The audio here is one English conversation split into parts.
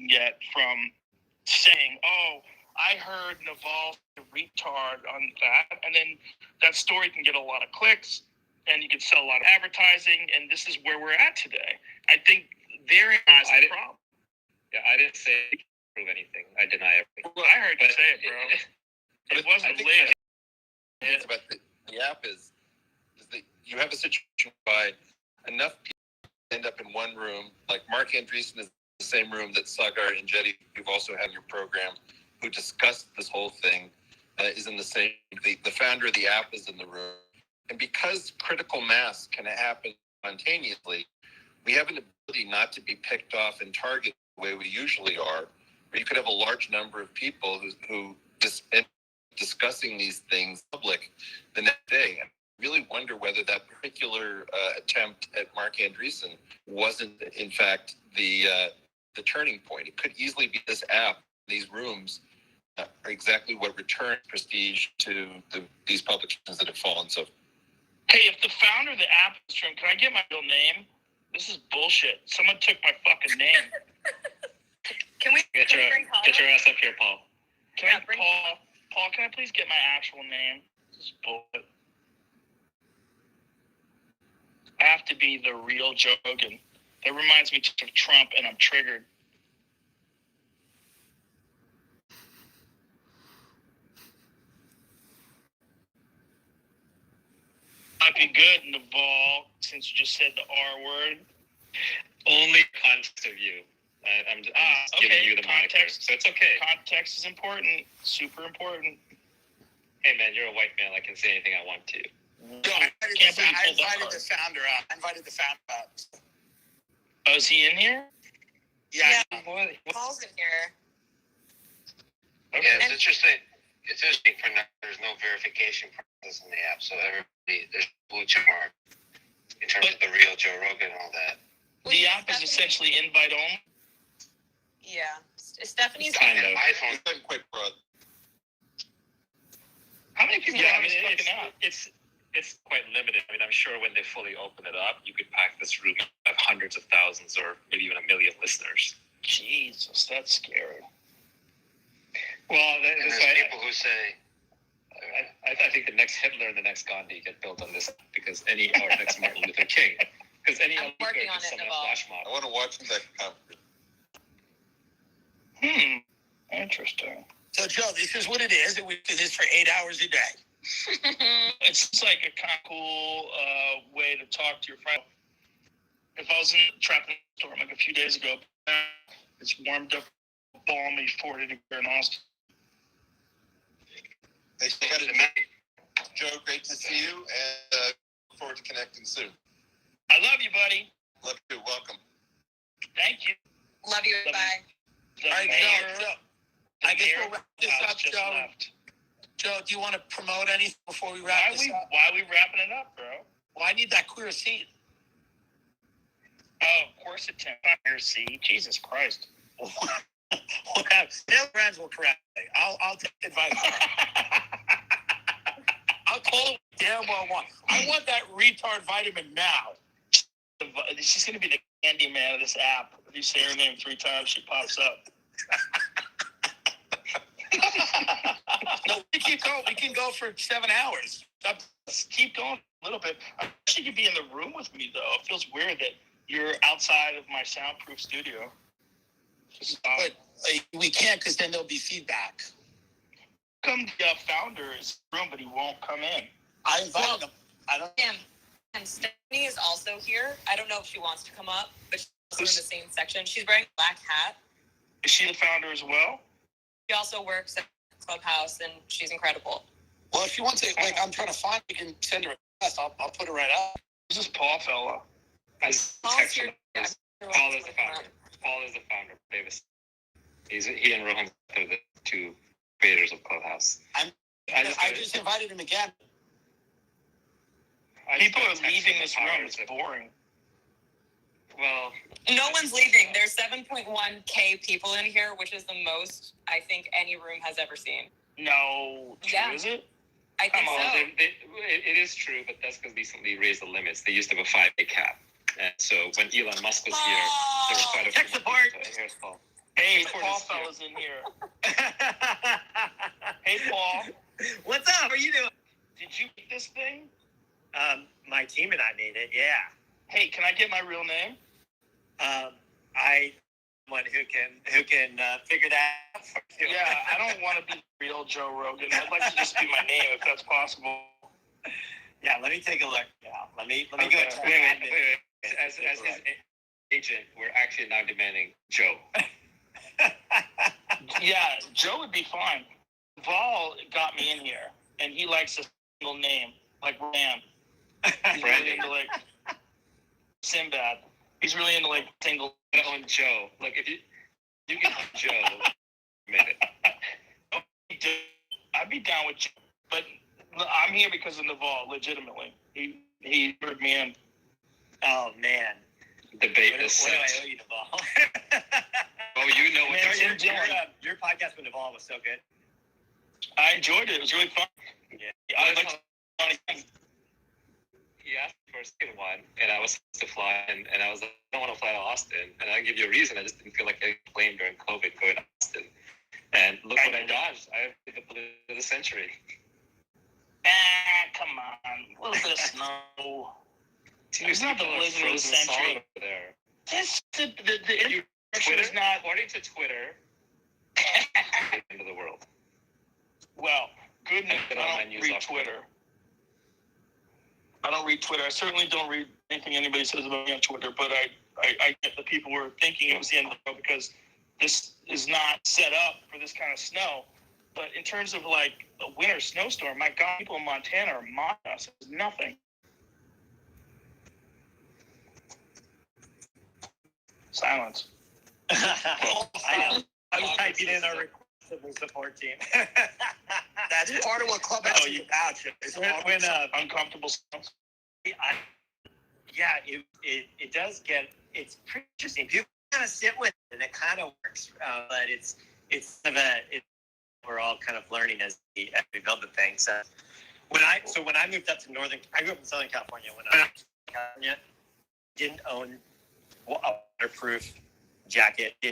can get from saying, "Oh, I heard Naval's a retard on that," and then that story can get a lot of clicks, and you can sell a lot of advertising, and this is where we're at today. I think therein lies the problem. Yeah, I didn't say prove anything. I deny everything. Well, I heard you say it, bro. It wasn't lit. It's about the app is that you have a situation by enough people end up in one room, like Mark Andreessen is in the same room that Sagar and Jetty, who've also had your program, who discussed this whole thing, is in the same, the founder of the app is in the room. And because critical mass can happen spontaneously, we have an ability not to be picked off and targeted the way we usually are, where you could have a large number of people who end discussing these things in public the next day. I really wonder whether that particular attempt at Mark Andreessen wasn't, in fact, the turning point. It could easily be this app, these rooms, are exactly what returns prestige to these publications that have fallen. So, hey, if the founder of the app is from, can I get my real name? This is bullshit. Someone took my fucking name. Can we get your ass up here, Paul? Paul, can I please get my actual name? This is bullshit. I have to be the real Joe Rogan. That reminds me of Trump, and I'm triggered. Might be good, Naval, since you just said the R word. Only context of you. I'm just giving you the context, so it's okay. Context is important, super important. Hey man, you're a white male. I can say anything I want to. I invited the founder out. Oh, is he in here? Yeah. Paul's in here. Okay. Yeah, it's interesting. It's interesting for now. There's no verification process in the app, so everybody there's blue check mark in terms of the real Joe Rogan and all that. The app is essentially invite only. Yeah, Stephanie's kind of. iPhone is quite broad. How many people Yeah, have this fucking app? It's quite limited. I mean, I'm sure when they fully open it up, you could pack this room of hundreds of thousands or maybe even 1 million listeners. Jesus, that's scary. Well, there's people who say, I think the next Hitler and the next Gandhi get built on this because or next Martin Luther King. Because any other working on it, flash mob. I want to watch that conference. Interesting. So, Joe, this is what it is. We do this for 8 hours a day. It's just like a kind of cool way to talk to your friend. If I was trapped in a storm like a few days ago, it's warmed up, balmy 40 degrees in Austin. Thanks for coming, Joe. Great to see you, and look forward to connecting soon. I love you, buddy. Love you. Welcome. Thank you. Love you. Bye. The All right, mayor, Joe. I guess we'll wrap this has up, just Joe. left. Joe, do you want to promote anything before we wrap this up? Why are we wrapping it up, bro? Well, I need that queer scene. Oh, of course it's queer scene. Jesus Christ. Whatever. Their friends will correct me. I'll take advice. I'll call it damn well one. I want that retard vitamin now. She's going to be the candy man of this app. If you say her name 3 times, she pops up. No, we keep going. We can go for 7 hours. Let's keep going a little bit. I wish you could be in the room with me, though. It feels weird that you're outside of my soundproof studio. But we can't because then there'll be feedback. Come the founder's room, but he won't come in. I invited him. I don't. And Stephanie is also here. I don't know if she wants to come up, but she's also in the same section. She's wearing a black hat. Is she the founder as well? She also works at Clubhouse, and she's incredible. Well, if you want to, I'm trying to find, you can send her a request. I'll put her right up. Who's this Paul fella? Paul's here. Paul is the founder. Paul is the founder. Davis. He and Rohan are the 2 creators of Clubhouse. I just invited him again. People are leaving this room. It's boring. Well, no one's leaving. There's 7.1K people in here, which is the most I think any room has ever seen. No, yeah. Is it? I think so. It is true, but that's because recently raised the limits. They used to have a 5K cap. And so when Elon Musk was here, there was quite a few. Text support. Here's Paul. Hey, Hey, the Paul fella's in here. Hey, Paul. What's up? How are you doing? Did you make this thing? My team and I made it. Yeah. Hey, can I get my real name? I one who can figure that out for you. Yeah, I don't want to be the real Joe Rogan. I'd like to just be my name if that's possible. Yeah, let me take a look. Yeah, let me Okay. go. To Wait. As his agent, we're actually now demanding Joe. Yeah, Joe would be fine. Vol got me in here, and he likes a single name, like Ram. He's really into like Sinbad. He's really into like single. On Joe. Like if you get Joe, made it. I'd be down with Joe, but I'm here because of Naval. Legitimately, he heard me in. Oh man, Debate what is do I set. owe you, Naval? Oh, you know what Man, you're doing. Your podcast with Naval was so good. I enjoyed it. It was really fun. Yeah. I'd like to. He asked for a second one, and I was supposed to fly, and I was like, I don't want to fly to Austin. And I give you a reason. I just didn't feel like getting a plane during COVID going to Austin. And look what I dodged. I did the blizzard of the century. Come on. A little bit of snow. It's not the blizzard of the century. Over there. This, the information is not. According to Twitter, the end of the world. Well, good news. I don't news read off Twitter. I don't read Twitter. I certainly don't read anything anybody says about me on Twitter, but I get the people who are thinking it was the end of the world because this is not set up for this kind of snow. But in terms of like a winter snowstorm, my God, people in Montana are mocking us. It's nothing. Silence. I know. I was typing in our requestable support team. That's part of what Clubhouse is about. When Uncomfortable sounds. It does get, it's pretty interesting. People kind of sit with it, and it kind of works. But it's we're all kind of learning as we build the thing. So when I moved up to I grew up in Southern California. When I moved to California, didn't own a waterproof jacket. I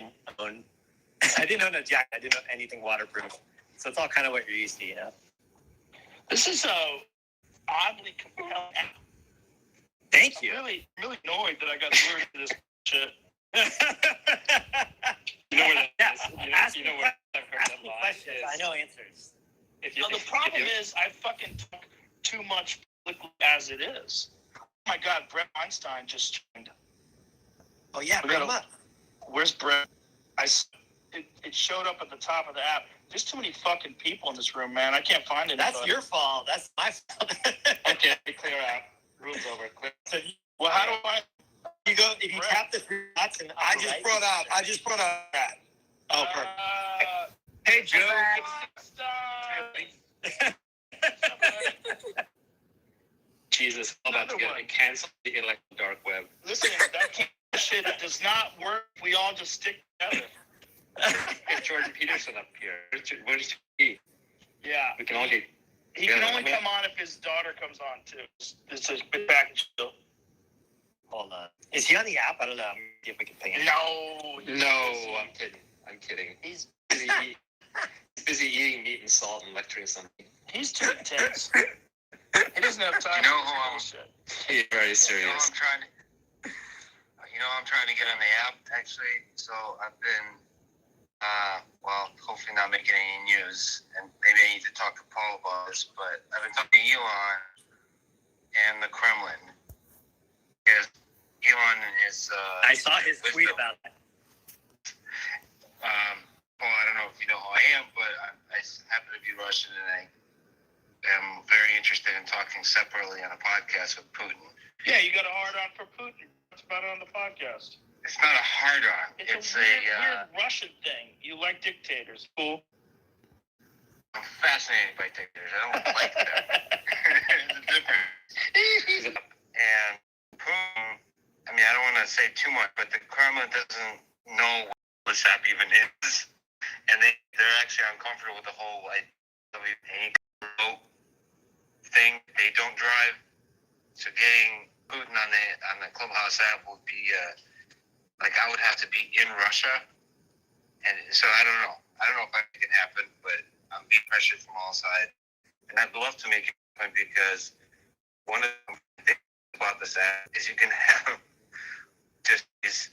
didn't own a jacket. I didn't own anything waterproof. So it's all kind of what you're used to, you know. This is oddly compelling. Thank you. I'm really annoyed that I got lured to this shit. You know where that is. Ask You me know where I've heard that line questions. is. I know answers. If you, No, the problem is I fucking talk too much politically as it is. Oh my God, Brett Weinstein just joined. Oh yeah, bring them up. Where's Brett? It showed up at the top of the app. There's too many fucking people in this room, man. I can't find anybody. That's your fault. That's my fault. Okay, clear out. room's over. Clear. So Well, how do I? you go if you tap the three dots and I just brought up that. Oh, perfect. Hey, Joe. Jesus, all about to get canceled in like the dark web. Listen, that kind of shit does not work. We all just stick together. Get Jordan Peterson up here. Where's he? Yeah. We can all get. He can only come on if his daughter comes on too. It's a big package deal. Hold on. Is he on the app? I don't know. See if we can ping him. No, I'm kidding. He's busy eating meat and salt and lecturing something. He's too intense. He doesn't have time. You know for who I'm- bullshit. He's very serious. I'm trying to get on the app actually. So I've been, hopefully not making any news, and maybe I need to talk to Paul about this. But I've been talking to Elon and the Kremlin. Yes, Elon and his. I saw his tweet about that. Paul, I don't know if you know who I am, but I happen to be Russian, and I am very interested in talking separately on a podcast with Putin. Yeah, you got a hard on for Putin. That's about it on the podcast. It's not a hard on. It's a weird Russian thing. You like dictators. Cool. I'm fascinated by dictators. I don't like them. There's a difference. And Putin, I don't want to say too much, but the Kremlin doesn't know what this app even is. And they're actually uncomfortable with the whole thing. They don't drive. So getting Putin on the Clubhouse app would be I would have to be in Russia, and So I don't know. I don't know if I make it happen, but I'm being pressured from all sides. And I'd love to make it happen because one of the things about this app is you can have just these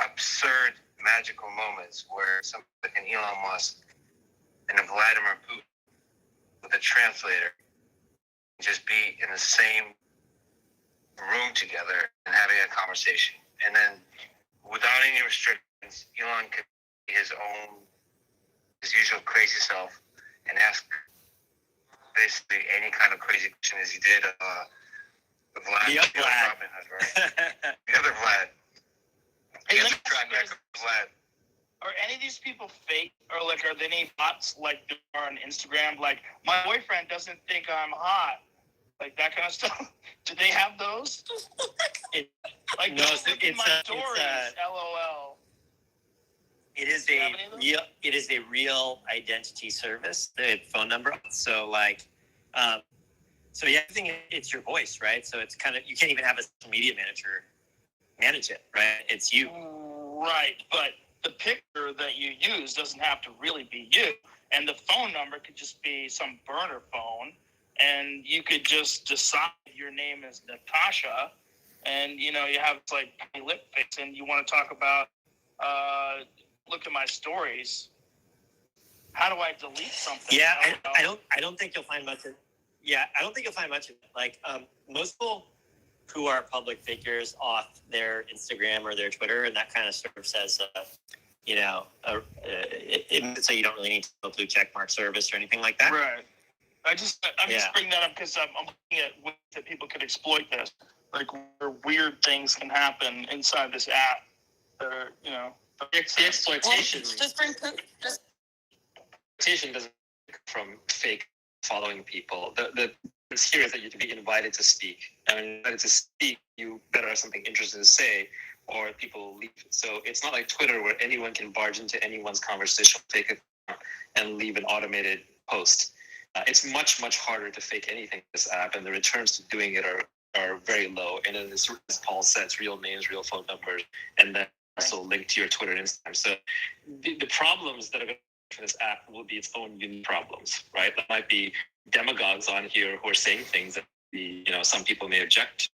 absurd, magical moments where somebody like an Elon Musk and a Vladimir Putin with a translator just be in the same room together and having a conversation. And then without any restrictions, Elon could be his usual crazy self and ask basically any kind of crazy question as he did Vlad. The other Vlad. Robin Hood, right? The other Vlad. Hey, He let has me a track ask you record of Vlad. Are any of these people fake, or like, are they any bots like there are on Instagram? Like, my boyfriend doesn't think I'm hot, like that kind of stuff. Do they have those? Like, No, don't look at my stories. LOL. It is Do you have any of those? it is a real identity service, the phone number. So like, so yeah, I think it's your voice, right? So it's kind of, you can't even have a social media manager manage it, right? It's you. Right, but the picture that you use doesn't have to really be you, and the phone number could just be some burner phone, and you could just decide your name is Natasha, and you know you have like lip fix, and you want to talk about look at my stories. How do I delete something? Yeah, I don't think you'll find much of. Yeah, I don't think you'll find much of it. Like most people who are public figures off their Instagram or their Twitter, and that kind of sort of says, so you don't really need to do a blue check mark service or anything like that. Right. I'm just bringing that up because I'm looking at ways that people could exploit this, like where weird things can happen inside this app. The exploitation. Well, just bring just Exploitation doesn't come from fake following people. The here is that you can be invited to speak. And when you're invited to speak, you better have something interesting to say, or people leave. So it's not like Twitter where anyone can barge into anyone's conversation, take it, and leave an automated post. It's much, much harder to fake anything in this app, and the returns to doing it are very low. And then it's, as Paul said, it's real names, real phone numbers, and then also linked to your Twitter and Instagram. So the problems that are going to for this app will be its own unique problems, right? There might be demagogues on here who are saying things that some people may object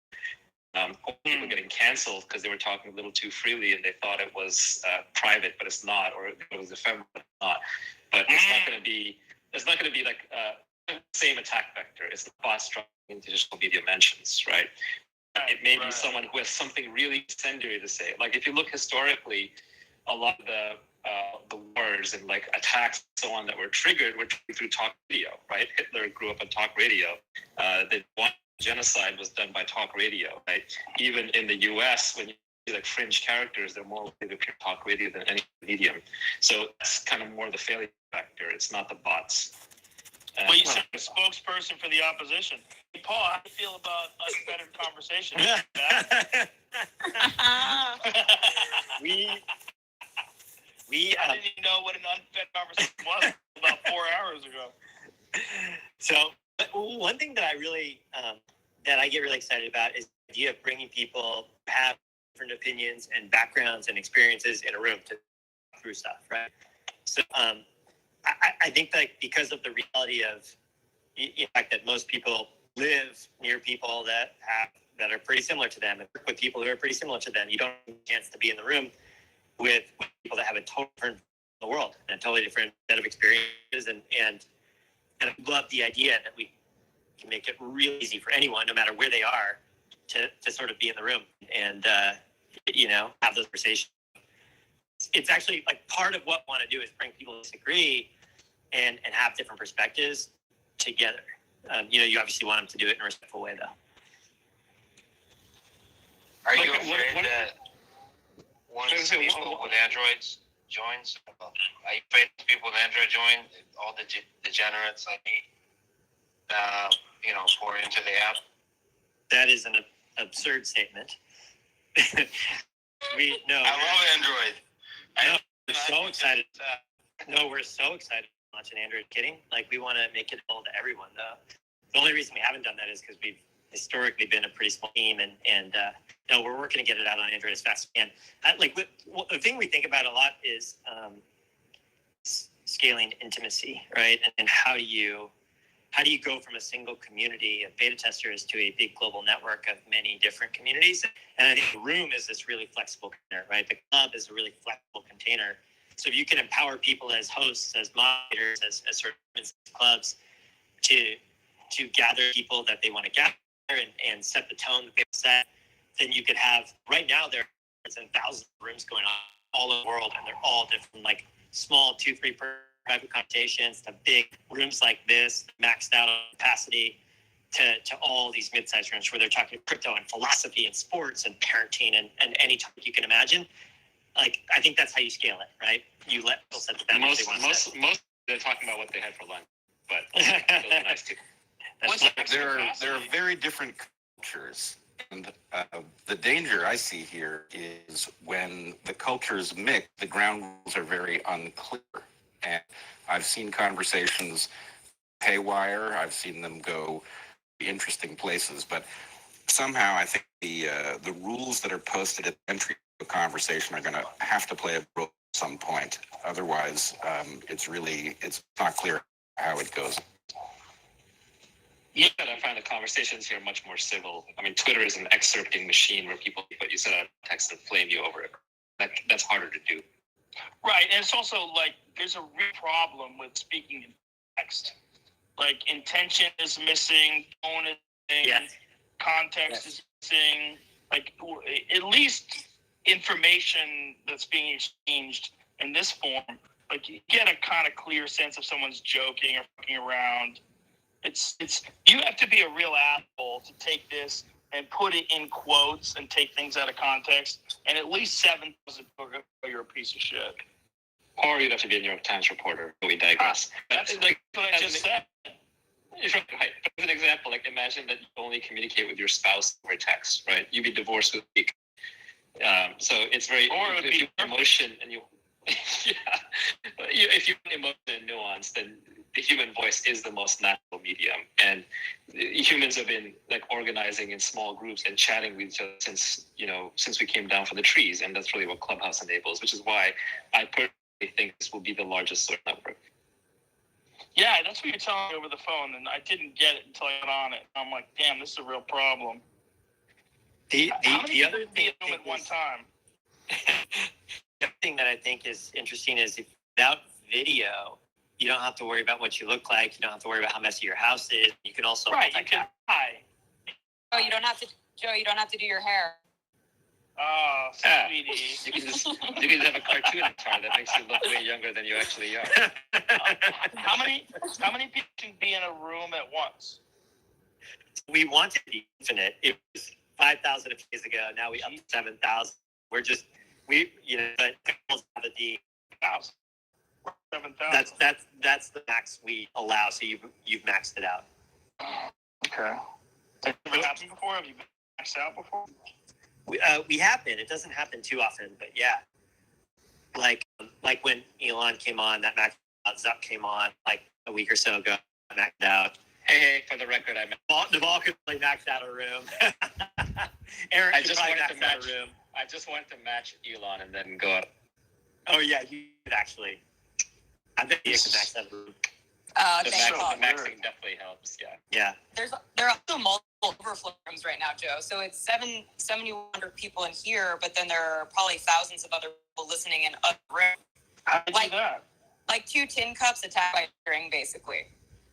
to. Or people getting canceled because they were talking a little too freely and they thought it was private, but it's not, or it was ephemeral, but it's not. But it's not going to be like the same attack vector. It's the bots dropping into digital media mentions, right? It may be someone who has something really incendiary to say. Like if you look historically, a lot of the wars and like attacks and so on that were triggered through talk radio, right? Hitler grew up on talk radio. The one genocide was done by talk radio, right? Even in the U.S., when you see like fringe characters, they're more likely to appear talk radio than any medium. So that's kind of more the failure factor. It's not the bots. Well, you said a spokesperson for the opposition. Hey, Paul, how do you feel about unfettered conversation? I didn't even know what an unfettered conversation was about 4 hours ago. So one thing that I really that I get really excited about is the idea of bringing people who have different opinions and backgrounds and experiences in a room to talk through stuff, right? So I think that because of the reality of the fact that most people live near people that are pretty similar to them and work with people who are pretty similar to them, you don't have a chance to be in the room with people that have a totally different world and a totally different set of experiences, and I love the idea that we can make it really easy for anyone, no matter where they are, to sort of be in the room and have those conversations. It's actually like part of what I want to do is bring people to disagree and have different perspectives together. You obviously want them to do it in a respectful way, though. Are you afraid that one of the people with Androids joins? Are you afraid that people with Android join? All the degenerates like me, pour into the app? That is an absurd statement. I love Android. We're so excited. No, we're so excited to launch an Android. Kidding? Like, we want to make it available to everyone, though. The only reason we haven't done that is because we've historically been a pretty small team, and we're working to get it out on Android as fast as we can. The thing we think about a lot is scaling intimacy, right? And how do you go from a single community of beta testers to a big global network of many different communities? And I think the room is this really flexible container, right? The club is a really flexible container. So if you can empower people as hosts, as moderators, as sort of clubs to gather people that they want to gather and set the tone that they set, then you could have, right now there's thousands of rooms going on all over the world, and they're all different, like small 2-3 private conversations to big rooms like this, maxed out capacity, to all these mid-sized rooms where they're talking crypto and philosophy and sports and parenting and any topic you can imagine. Like, I think that's how you scale it, right? You let people set the boundaries they want to set. Most they're talking about what they had for lunch, but those are nice too. There are very different cultures. And the danger I see here is when the cultures mix, the ground rules are very unclear. And I've seen conversations haywire. I've seen them go interesting places. But somehow I think the rules that are posted at the entry of a conversation are going to have to play a role at some point. Otherwise, it's not clear how it goes. Yeah, I find the conversations here much more civil. I mean, Twitter is an excerpting machine where people put you set out text and flame you over it. That's harder to do. Right, and it's also like there's a real problem with speaking in text. Like intention is missing, tone is missing, Yes. context is missing. Like at least information that's being exchanged in this form, like you get a kind of clear sense if someone's joking or fucking around. It's you have to be a real asshole to take this and put it in quotes and take things out of context, and at least 7,000 people you're a piece of shit. Or you'd have to be a New York Times reporter. We digress. That's like what I just said. Right. As an example, like imagine that you only communicate with your spouse over text, right? You'd be divorced with a week. So it's very, Or it would if be you have emotion and you, if you have emotion and nuance, then the human voice is the most natural medium. And humans have been like organizing in small groups and chatting with each other since we came down from the trees. And that's really what Clubhouse enables, which is why I personally think this will be the largest social network. Yeah, that's what you're telling me over the phone, and I didn't get it until I got on it. I'm like, damn, this is a real problem. How many The other people thing in the room at one time? the other thing that I think is interesting is if without video, you don't have to worry about what you look like. You don't have to worry about how messy your house is. You can also Right, you can hide. Oh, you don't have to, Joe. You don't have to do your hair. Oh, Yeah. sweetie. You can have a cartoon avatar that makes you look way younger than you actually are. How many people can be in a room at once? We wanted to be infinite. It was 5,000 a few days ago. Now we up to 7,000. But have a D. 7,000. That's the max we allow. So you've maxed it out. Okay. Has it ever happened before? Have you been maxed out before? We have been. It doesn't happen too often, but yeah. Like when Elon came on, that maxed out. Zuck came on like a week or so ago. Maxed out. Hey, for the record, Naval could play max out a room. Eric could probably max out a room. I just wanted to match Elon and then go up. Oh yeah, you could actually. I bet you could max out a room. The maxing definitely helps. Yeah. Yeah. There are also multiple overflow rooms right now, Joe. So it's 7,100 people in here, but then there are probably thousands of other people listening in other rooms. How did you do that? Like 2 tin cups attached by a string, basically.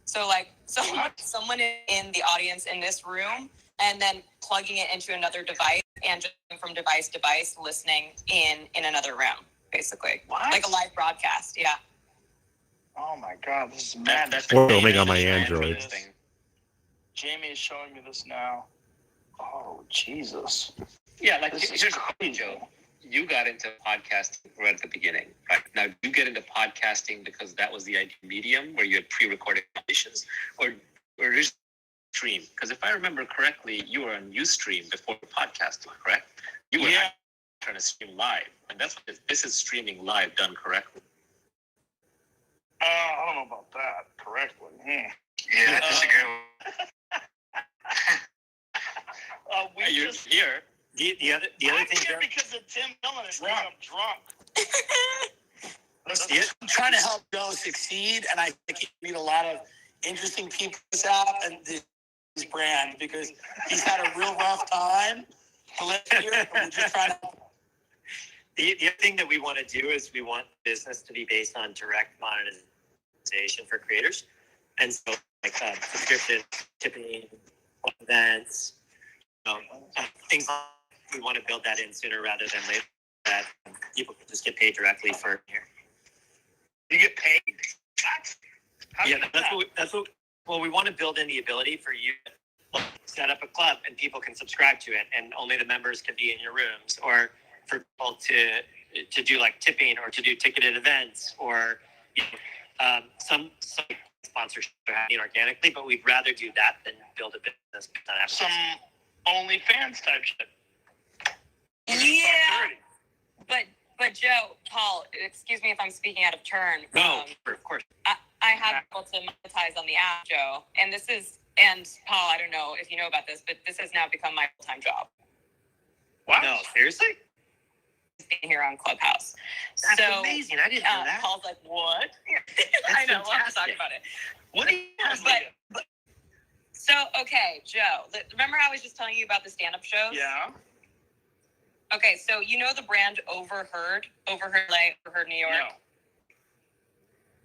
So like someone in the audience in this room, and then plugging it into another device and just from device to device listening in another room, basically. What? Like a live broadcast, yeah. Oh my god, this is mad. That's Or filming on my Android. Jamie is showing me this now. Oh, Jesus. Yeah, like This is here's the thing, Joe. You got into podcasting right at the beginning, right? Now, you get into podcasting because that was the ideal medium where you had pre-recorded conversations, or just stream? Because if I remember correctly, you were on Ustream before podcasting, correct? You were trying to stream live, and this is streaming live done correctly. I don't know about that correctly. Yeah, that's a good one. You're Just, Here, the other I'm thing. here because of Tim Dillon and I'm drunk. see it. I'm trying to help Joe succeed, and I think you meet a lot of interesting people this app and this brand because he's had a real rough time. We're just trying to. The other thing that we want to do is we want business to be based on direct monetization for creators. And so like subscription, tipping, events, things like we want to build that in sooner rather than later, that people can just get paid directly for here. You get paid? How do you do that's what well, we want to build in the ability for you to set up a club and people can subscribe to it and only the members can be in your rooms, or for people to do like tipping or to do ticketed events, or some sponsorship are happening organically, but we'd rather do that than build a business. some OnlyFans type shit? Yeah, but Joe, Paul, excuse me if I'm speaking out of turn. No, of course. I have been able to monetize on the app, Joe, and Paul, I don't know if you know about this, but this has now become my full-time job. What? No, seriously? Being here on Clubhouse. That's amazing. I didn't know that. Paul's like, what? That's I know. We'll have to talk fantastic. about it. What do you So, okay, Joe, remember how I was just telling you about the stand-up shows? Yeah. Okay, so you know the brand Overheard LA, Overheard New York?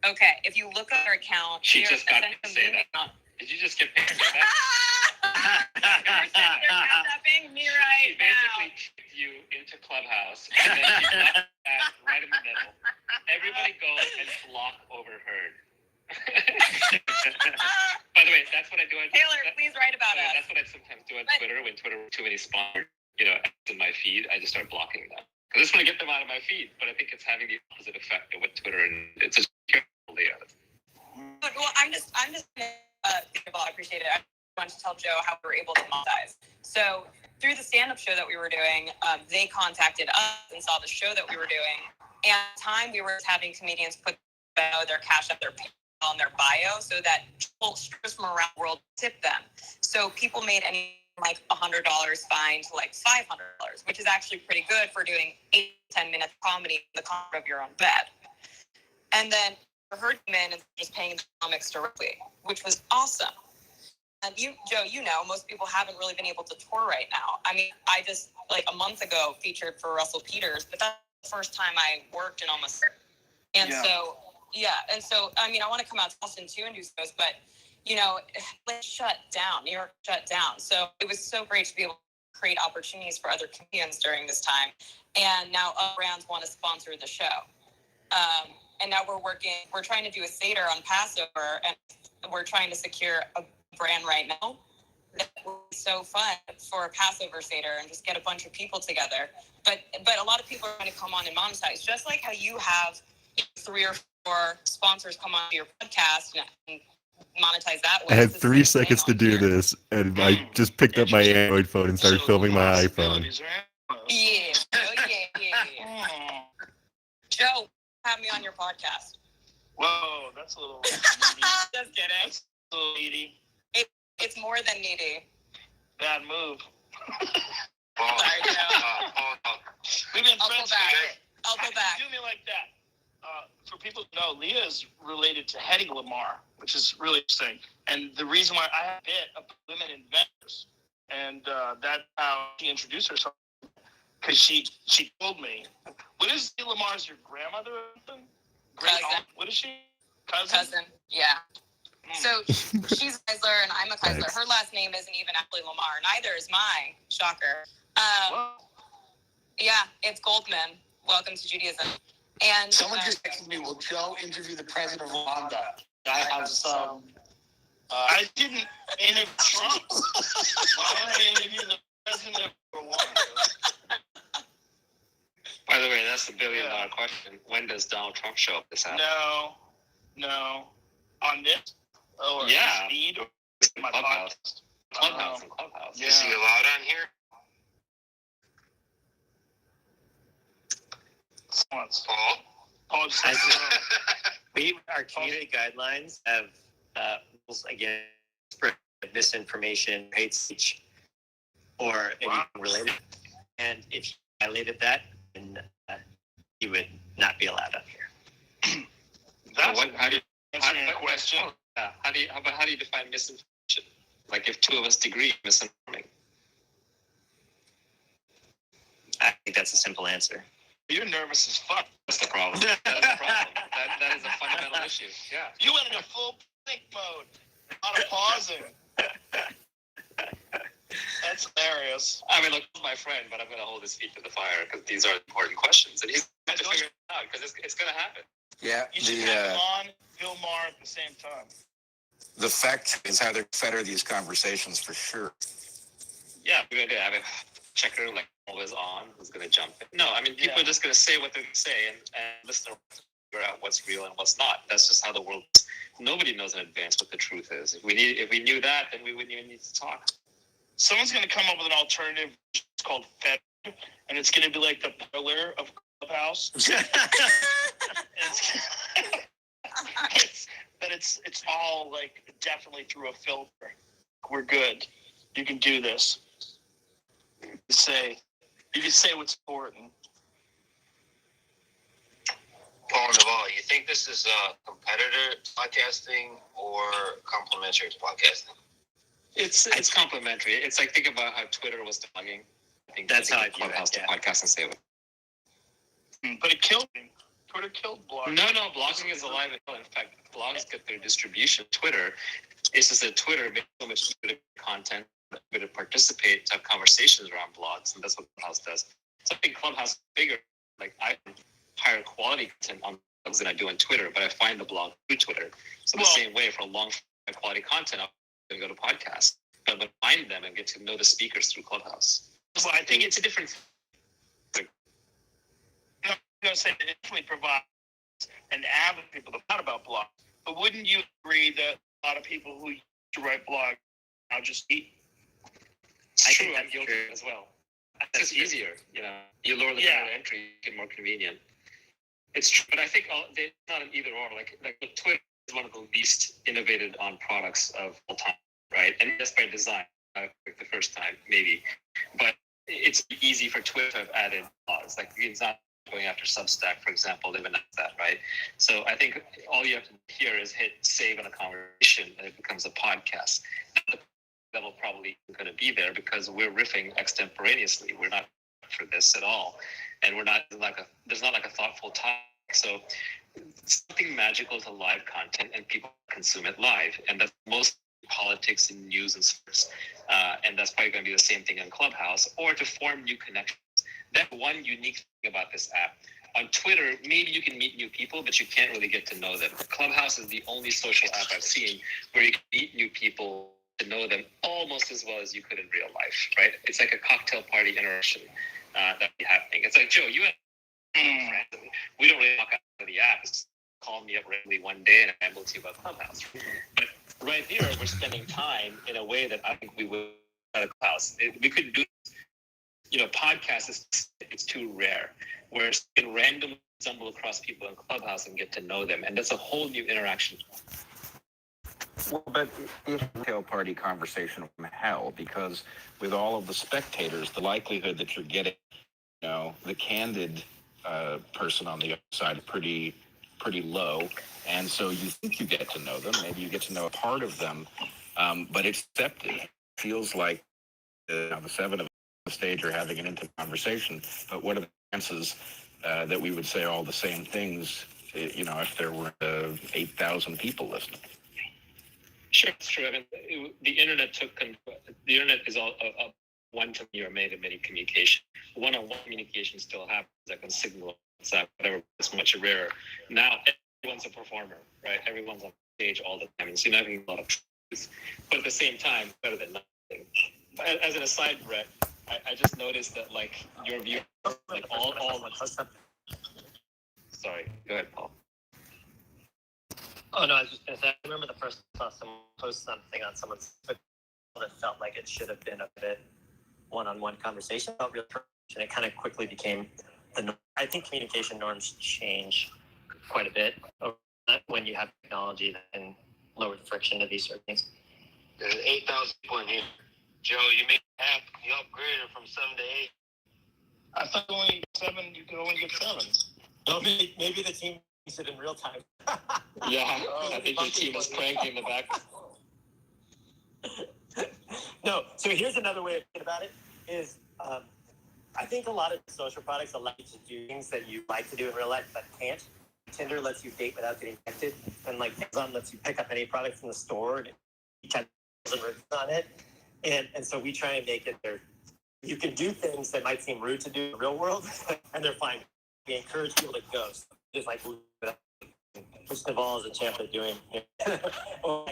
No. Okay, if you look at our account, She they're just got to essentially say that. Did you just get paid for that? They're cash-apping me right She basically kicked you into Clubhouse, and then she left that right in the middle. Everybody go and block Overheard. By the way, that's what I do on Taylor, please write about us. That's what I sometimes do on Twitter when Twitter too many sponsored, in my feed. I just start blocking them. I just want to get them out of my feed, but I think it's having the opposite effect of what Twitter and it's just careful layout. Well, I'm just I appreciate it. I want to tell Joe how we were able to monetize. So through the stand-up show that we were doing, they contacted us and saw the show that we were doing. And at the time, we were having comedians put their cash up, their PayPal on their bio, so that people from around the world tip them. So people made any like $100 fine to like $500, which is actually pretty good for doing 8 to 10 minutes comedy in the comfort of your own bed. And then heard them in and just paying the comics directly, which was awesome. And you, Joe, most people haven't really been able to tour right now. I mean, I just like a month ago featured for Russell Peters, but that's the first time I worked in almost. And so I mean, I want to come out to Austin too and do shows, but like shut down. New York shut down. So it was so great to be able to create opportunities for other comedians during this time. And now other brands want to sponsor the show. And now we're trying to do a Seder on Passover, and we're trying to secure a brand right now that will be so fun for a Passover Seder and just get a bunch of people together. But a lot of people are going to come on and monetize, just like how you have 3 or 4 sponsors come on to your podcast and monetize that way. I had 3 seconds to do this, and I just picked up my Android phone and started filming my iPhone. Yeah. Joe, have me on your podcast. Whoa, that's a little needy. Just kidding. That's a little needy. It's more than needy. Bad move. Sorry, Joe. We've been I'll friends. go back. I'll go back. Do me like that. For people to know, Leah is related to Hedy Lamarr, which is really interesting. And the reason why I have a bit of women inventors, and that's how she introduced herself. Because she told me, what is Hedy Lamarr's your grandmother or something? Cousin. What is she? Cousin? Yeah. So she's a Keisler and I'm a Keisler. Thanks. Her last name isn't even actually Lamar. Neither is mine. Shocker. Yeah, it's Goldman. Welcome to Judaism. And Someone just texted me, will Joe interview the president of Rwanda? I have some. I didn't interview Trump. Why did I interview the president of Rwanda? By the way, that's the $1 billion question. When does Donald Trump show up this hour? No. On this? Or Yeah. Speed or my Clubhouse. podcast? Clubhouse. Yeah. Is he allowed on here? Once. Paul? Just like, Our community guidelines have rules against spread of misinformation, hate speech, or anything related. And if you violated that, then you would not be allowed up here. That's how do you answering the question. how do you define misinformation? Like if two of us agree misinforming. I think that's a simple answer. You're nervous as fuck. That's the problem. That's the problem. That is a fundamental issue. Yeah. You went into full think mode. Not a pausing. That's hilarious. I mean, look, he's my friend, but I'm going to hold his feet to the fire because these are important questions, and he's going to figure it out because it's going to happen. Yeah, You should have on Bill Maher at the same time. the fact is how they fetter these conversations for sure. Yeah, we're going to have a checker like always on who's going to jump in. No, I mean, people are just going to say what they're going to say, and listeners figure out what's real and what's not. That's just how the world is. Nobody knows in advance what the truth is. If we knew that, then we wouldn't even need to talk. Someone's going to come up with an alternative. It's called Fed, and it's going to be like the pillar of Clubhouse. It's all like definitely through a filter. We're good. You can do this. You can say what's important. Paul Naval, you think this is competitor podcasting or complementary to podcasting? It's complementary. It's like, think about how Twitter was blogging. I think That's how I view Clubhouse it, to podcast and say it. But it killed me. Twitter killed blogging. No, blogging is alive and well. In fact, blogs get their distribution. Twitter, it's just that Twitter makes so much good content, good to participate, to have conversations around blogs, and that's what Clubhouse does. So I think Clubhouse is bigger. Like, I have higher quality content on blogs than I do on Twitter, but I find the blog through Twitter. So the same way, for long quality content, I'm going to go to podcasts, but find them and get to know the speakers through Clubhouse. So I think it's a different. I'm going to say it definitely provides an avenue for people to talk about blogs. But wouldn't you agree that a lot of people who used to write blogs now just eat? I think I'm guilty as well. It's just easier, You lower the barrier to entry, get more convenient. It's true, but I think it's not an either or. Like Twitter is one of the least innovated on products of all time, right? And that's by design, like the first time, maybe. But it's easy for Twitter to have added laws. Like, it's not going after Substack, for example. They've announced that, right? So I think all you have to do here is hit save on a conversation, and it becomes a podcast. That will probably going to be there because we're riffing extemporaneously. We're not for this at all, and there's not like a thoughtful topic. So it's something magical to live content, and people consume it live, and that's most politics and news and sports, and that's probably going to be the same thing on Clubhouse, or to form new connections. That's one unique thing about this app. On Twitter, maybe you can meet new people, but you can't really get to know them. Clubhouse is the only social app I've seen where you can meet new people, to know them almost as well as you could in real life, right? It's like a cocktail party interaction that'd be happening. It's like, Joe, you and friends, we don't really talk out of the app. Just call me up randomly one day and I ramble to you about Clubhouse. But right here, we're spending time in a way that I think we would at a Clubhouse. We couldn't do this. Podcasts, it's too rare. Whereas you can randomly stumble across people in Clubhouse and get to know them. And that's a whole new interaction. Well, but it's a cocktail party conversation from hell, because with all of the spectators, the likelihood that you're getting, the candid person on the other side is pretty low, and so you think you get to know them. Maybe you get to know a part of them, but it's accepted. It feels like the seven of us on the stage are having an intimate conversation. But what are the chances that we would say all the same things? If there were 8,000 people listening. Sure, it's true. I mean, the internet is all a one-to-many or many-to-many communication. One-on-one communication still happens, like on Signal, WhatsApp, whatever. It's much rarer. Now, everyone's a performer, right? Everyone's on stage all the time, and so you're not getting a lot of truth. But at the same time, better than nothing. As an aside, Brett, I just noticed that, like, your view, like all. Sorry, go ahead, Paul. Oh, no, I was just going to say, I remember the first time I saw someone post something on someone's Twitter that felt like it should have been a bit one-on-one conversation about real person, and it kind of quickly became the norm. I think communication norms change quite a bit when you have technology that can lower the friction to these sort of things. There's 8,000 people in here. Joe, you made the app, you upgraded from 7 to 8. I thought you could only get 7. Well, maybe the team it in real time. Yeah, I think your team is cranky in the back. No, so here's another way of thinking about it is I think a lot of social products allow you to do things that you like to do in real life but can't. Tinder lets you date without getting tempted, and like Amazon lets you pick up any product from the store and each has reviews on it. And so we try and make it there. You can do things that might seem rude to do in the real world, and they're fine. We encourage people to go. So just like First of all, is a champ at doing. One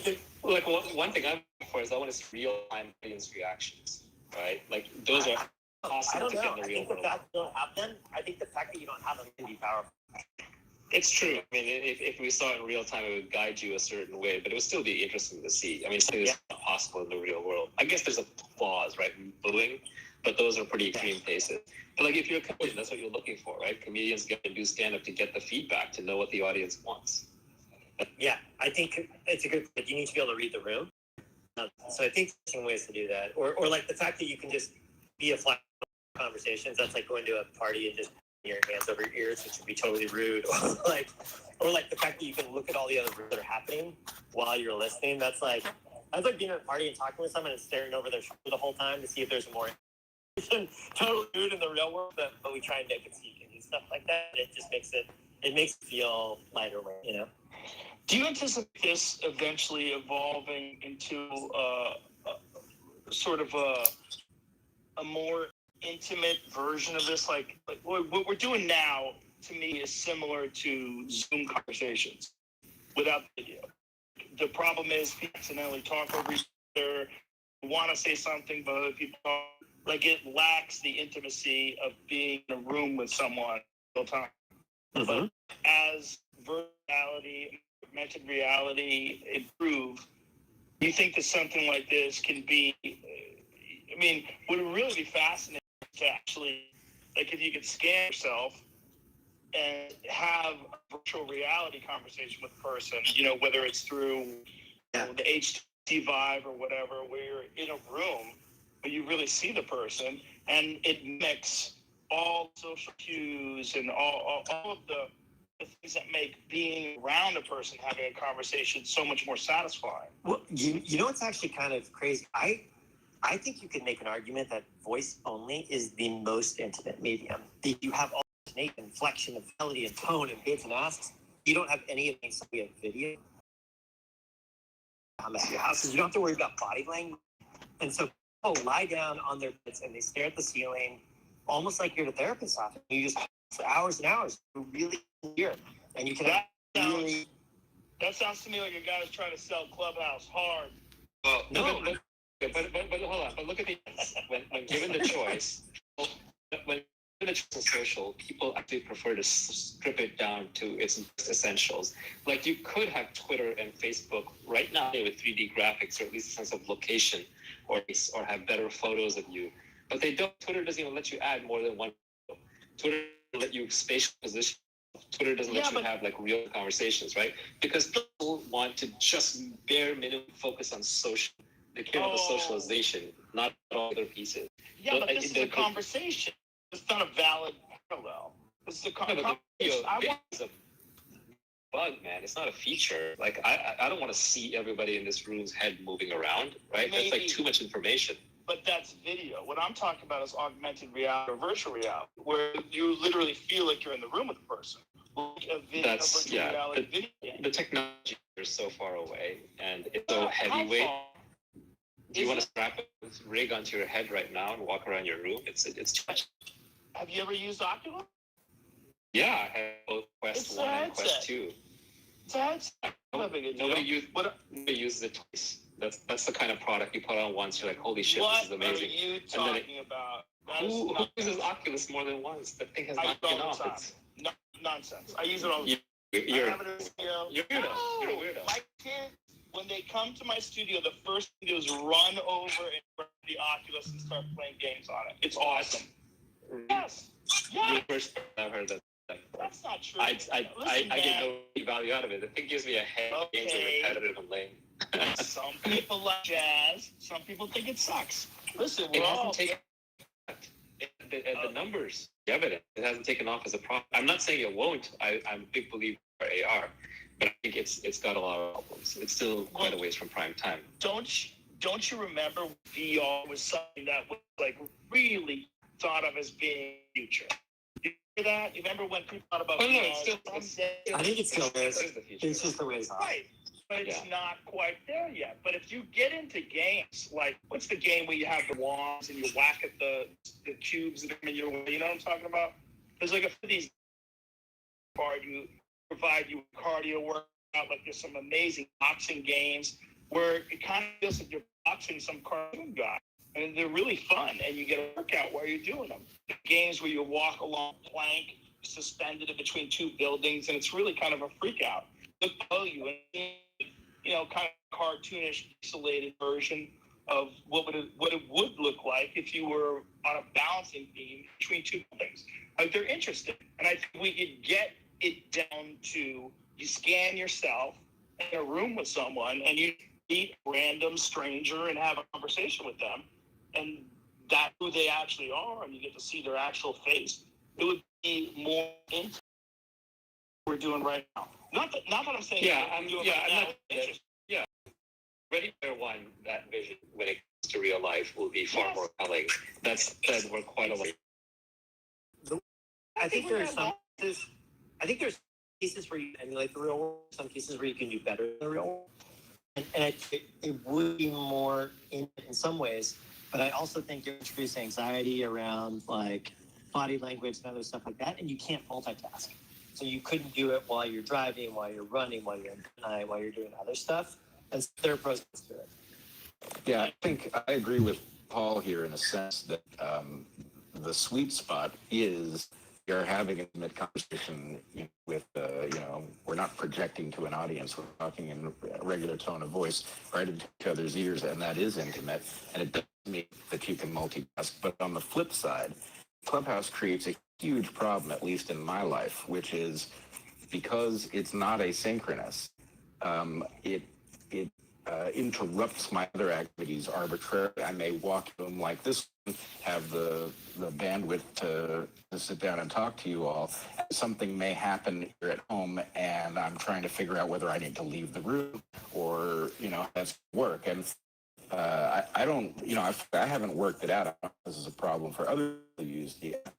thing I'm looking for is I want to see real-time audience reactions, right? Like those are possible to get in the real world. I think the fact that you don't have them can be powerful. It's true. I mean, if we saw it in real time, it would guide you a certain way, but it would still be interesting to see. I mean, something that's not possible in the real world. I guess there's a flaws, right, in bullying, but those are pretty extreme cases. But like if you're a comedian, that's what you're looking for, right? Comedians get to do stand-up to get the feedback, to know what the audience wants. Yeah, I think it's a good point. You need to be able to read the room. So I think there's some ways to do that. Or like the fact that you can just be a flat conversations. That's like going to a party and just your hands over your ears, which would be totally rude. or like the fact that you can look at all the other rooms that are happening while you're listening. That's like being at a party and talking with someone and staring over their shoulder the whole time to see if there's more totally rude in the real world, but we try and make it so you can do stuff like that. It just makes it feel lighter, you know. Do you anticipate this eventually evolving into sort of a more intimate version of this? Like what we're doing now, to me, is similar to Zoom conversations without video. The problem is people accidentally talk over each other, want to say something, but other people don't. Like it lacks the intimacy of being in a room with someone all the time. Mm-hmm. But as virtual reality, augmented reality improve, do you think that something like this can be? I mean, would it really be fascinating to actually, like, if you could scan yourself and have a virtual reality conversation with a person, you know, whether it's through the HTC Vive or whatever, where you're in a room, but you really see the person, and it mimics all social cues and all of the things that make being around a person, having a conversation, so much more satisfying. Well, you know what's actually kind of crazy? I think you could make an argument that voice only is the most intimate medium. You have alternate inflection of melody and tone and bids and asks. You don't have any of these. We have video. Your houses. You don't have to worry about body language. And so people lie down on their beds and they stare at the ceiling, almost like you're at a therapist's office. You just for hours and hours. You're really clear, and you can really. That sounds to me like a guy who's trying to sell Clubhouse hard. Well, no. But hold on. But look at the when given the choice, when given the choice of social, people actually prefer to strip it down to its essentials. Like you could have Twitter and Facebook right now with 3D graphics, or at least a sense of location, or have better photos of you. But they don't. Twitter doesn't even let you add more than one photo. Twitter doesn't let you spatial position. Twitter doesn't let you have like real conversations, right? Because people want to just bare minimum focus on social. They care about the socialization, not all other pieces. Yeah, but this is a conversation. It's not a valid parallel. This is a conversation. It's a bug, man. It's not a feature. Like I don't want to see everybody in this room's head moving around, right? Maybe. That's like too much information. But that's video. What I'm talking about is augmented reality or virtual reality, where you literally feel like you're in the room with the person. Like a video, reality video. The technology is so far away, and it's so heavyweight. Do you want to strap a rig onto your head right now and walk around your room? It's too much. Have you ever used Oculus? Yeah, I have both Quest 1 and Quest 2. It's a headset. Nobody uses it twice. That's the kind of product you put on once. You're like, holy shit, this is amazing. What are you talking about? Who uses Oculus more than once? That thing has not been off. No, nonsense. I use it all the time. You're a weirdo. You're a weirdo. My kids, when they come to my studio, the first thing they do is run over and grab the Oculus and start playing games on it. It's awesome. Yes. You're the first time I've heard that. That's not true. I get no value out of it. The thing gives me a head. Games are repetitive and lame. Some people like jazz. Some people think it sucks. Listen, it hasn't taken. the numbers, the evidence, it hasn't taken off as a problem. I'm not saying it won't. I'm a big believer for AR, but I think it's got a lot of problems. It's still quite a ways from prime time. Don't you remember VR was something that was like really thought of as being future? You remember that? You remember when people thought about? Oh no, it's still. I think it still is. The future. It's just the way it's on. Right. But it's not quite there yet. But if you get into games, like what's the game where you have the wands and you whack at the cubes that come in your way? You know what I'm talking about? There's like a few of these you provide you cardio workout, like there's some amazing boxing games where it kind of feels like you're boxing some cartoon guy. And they're really fun, and you get a workout while you're doing them. The games where you walk along a plank, suspended in between two buildings, and it's really kind of a freak out. Look below you, and kind of cartoonish, isolated version of what it would look like if you were on a balancing beam between two buildings. They're interesting, and I think we could get it down to you scan yourself in a room with someone, and you meet a random stranger and have a conversation with them, and that's who they actually are, and you get to see their actual face. It would be more into what we're doing right now. Not that I'm saying I'm doing right now. Ready Player One, that vision when it comes to real life will be far more compelling. That's we're quite a way. I think there's cases where you emulate the real world, some cases where you can do better than the real world. And it would be more in some ways, but I also think you introduce anxiety around like body language and other stuff like that, and you can't multitask. So you couldn't do it while you're driving, while you're running, while you're in night, while you're doing other stuff. And there are pros to it. Yeah, I think I agree with Paul here in a sense that the sweet spot is you're having an intimate conversation with, we're not projecting to an audience. We're talking in a regular tone of voice right into each other's ears, and that is intimate. And it doesn't mean that you can multitask. But on the flip side, Clubhouse creates a huge problem, at least in my life, which is because it's not asynchronous, it interrupts my other activities arbitrarily. I may walk in a room like this one, have the bandwidth to sit down and talk to you all. Something may happen here at home, and I'm trying to figure out whether I need to leave the room or, that's work. And I don't, I haven't worked it out. I don't know if this is a problem for others who use the app,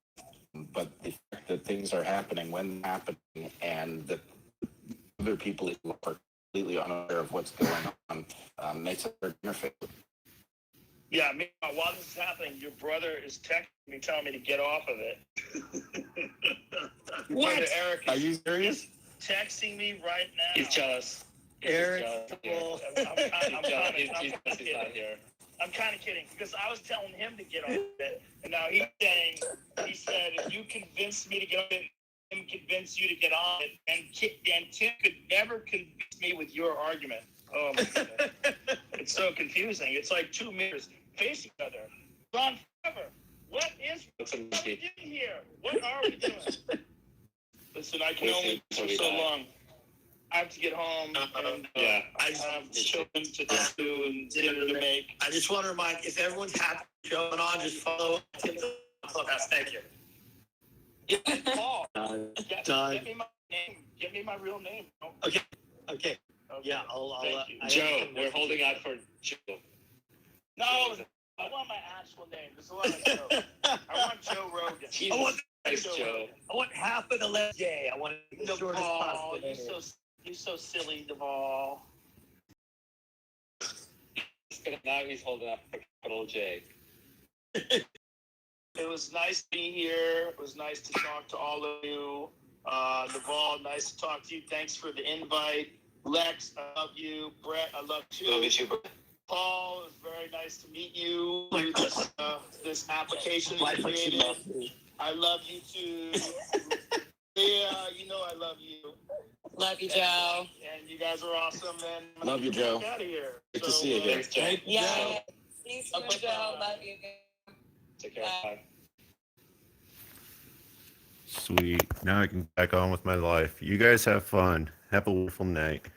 but the fact that things are happening when they're happening and that other people are completely unaware of what's going on makes it hard to interface. Yeah, while this is happening, your brother is texting me, telling me to get off of it. What? Eric Are you serious? texting me right now. He's jealous. Eric, I'm kind of kidding because I was telling him to get off of it, and now he said, if you convince me to get off it, Tim convince you to get on it, and Tim could never convince me with your argument. Oh my goodness. It's so confusing. It's like two mirrors face each other. Gone forever. What is we doing here? What are we doing? Listen, I can only do for so long. I have to get home, and I have children to do and dinner to make. I just want to remind, if everyone's happy showing on, just follow Tim's Clubhouse. Thank you. Yeah, Paul. Done. Get me my name. Get me my real name. Okay. Yeah, I'll Joe, we're holding out for Joe. No, I want my actual name. There's a lot of Joe. I want Joe Rogan. I want Joe. I want half of the left J. I want it as short as possible. You're so silly, Duvall. Now he's holding up for capital J. It was nice to be here. It was nice to talk to all of you. Duvall, nice to talk to you. Thanks for the invite. Lex, I love you. Brett, I love you. Love you too, Brett. Paul, it was very nice to meet you through this application that you created. I love you too. Yeah, I love you. Love you, Joe. And you guys are awesome. And Love you, Joe. Out of here. Good to see you again. Thanks, Joe. Yeah. See you soon, Joe. Love you. Take care. Bye. Sweet. Now I can back on with my life. You guys have fun. Have a wonderful night.